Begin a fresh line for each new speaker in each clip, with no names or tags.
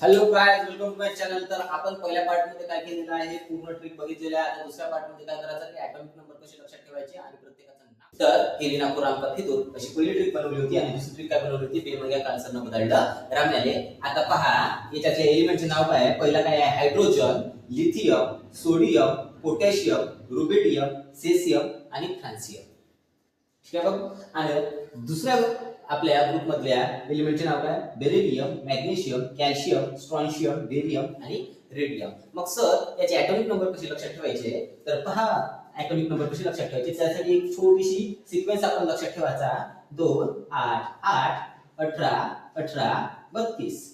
Hello guys, welcome to my channel. तर आपण पहिल्या पार्ट मध्ये काय केलेलं आहे, पूर्ण ट्रिक बघितलेली आहे। आता दुसऱ्या पार्ट मध्ये काय करायचं की ॲटॉमिक नंबर कसे लक्षात ठेवायचे आणि प्रत्येकाचं नाव। तर हेलिना पुरामका फितूर अशी पहिली ट्रिक बनवली होती आणि दुसरी ट्रिक काय बनवली होती, बेमंग्या कालसरनं बदललं रामयाने। आता पहा याच्यातले एलिमेंटचे नाव काय आहे। पहिला काय आहे, hydrogen, lithium, sodium, potassium, rubidium, caesium आणि फ्रान्सियम। ठीक आहे बघ। आणि दुसऱ्या आपल्या ग्रुप मधल्या एलिमेंटचे नाव काय, beryllium, magnesium, calcium, strontium, barium आणि रेडियम। मग सर याचे ॲटॉमिक नंबर कसे लक्षात ठेवायचे, तर पहा ॲटॉमिक नंबर कसे लक्षात ठेवायचे त्यासाठी एक छोटीशी सिक्वेन्स आपण लक्षात ठेवायचा। 2 8 8 18 18 32।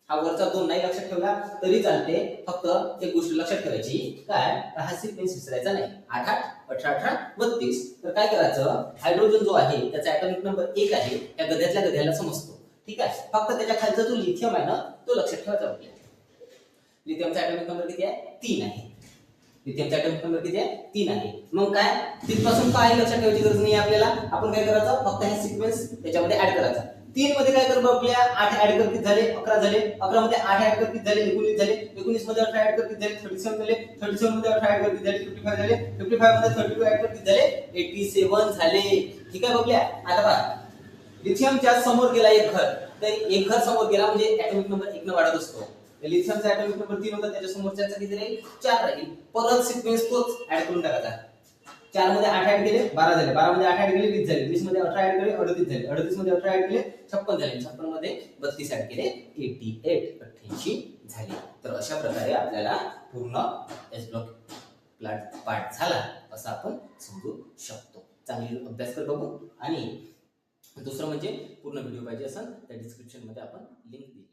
हा वरचा 2 नाही लक्षात ठेवला तरी चालते, फक्त एक गोष्ट लक्षात ठेवायची काय, हा सिक्वेन्स विसरायचा नाही। 8 8 18 18 32। तर काय करायचं, हायड्रोजन जो आहे त्याचा ॲटॉमिक नंबर 1 आहे, त्या गध्यातल्या गध्याला समजतो। ठीक आहे, फक्त त्याच्या खालचा जो लिथियम आहे ना तो लक्षात ठेवायचा आपल्याला। लिथियमचा ॲटॉमिक नंबर किती आहे, 3 आहे। लिथियमचा ॲटॉमिक नंबर किती आहे, 3 आहे। मग काय तिथपासून काही लक्षात ठेवायची गरज नाही आपल्याला। आपण काय करायचं, फक्त हे सिक्वेन्स त्याच्यामध्ये ऍड करायचा। 3 मध्ये काय करू आपल्या, 8 ऍड कर किती झाले, 11 झाले। 11 मध्ये 8 ऍड कर किती झाले, 19 झाले। 19 मध्ये 18 ऍड कर किती झाले, 37 झाले। 37 मध्ये 18 ऍड कर किती झाले, 55 झाले। 55 मध्ये 32 ऍड कर किती झाले, 87 झाले। ठीक आहे बघल्या। आता पहा लिथियमच्या समोर गेला एक घर, तर एक घर समोर गेला म्हणजे ॲटॉमिक नंबर 1 ने वाढत असतो। लिथियमचा ॲटॉमिक नंबर 3 होता, त्याच्या समोरच्याचा किती राहील, 4 राहील। परत सिक्वेन्स तोच ऍड करून टाकायचा। 4 मध्ये 8 ऍड केले 12 झाले। 12 मध्ये 8 ऍड केले 20 झाले। 20 मध्ये 18 ऍड केले 38 झाले। 38 मध्ये 18 ऍड केले 56 झाले। 56 मध्ये 32 ऍड केले 88 झाले। तर अशा प्रकारे आपल्याला पूर्ण एस ब्लॉक पार्ट झाला असं आपण समजू शकतो। चांगली अभ्यास कर बघू। आणि दुसरं म्हणजे पूर्ण व्हिडिओ पाहिजे असेल तर डिस्क्रिप्शन मध्ये आपण लिंक दिली।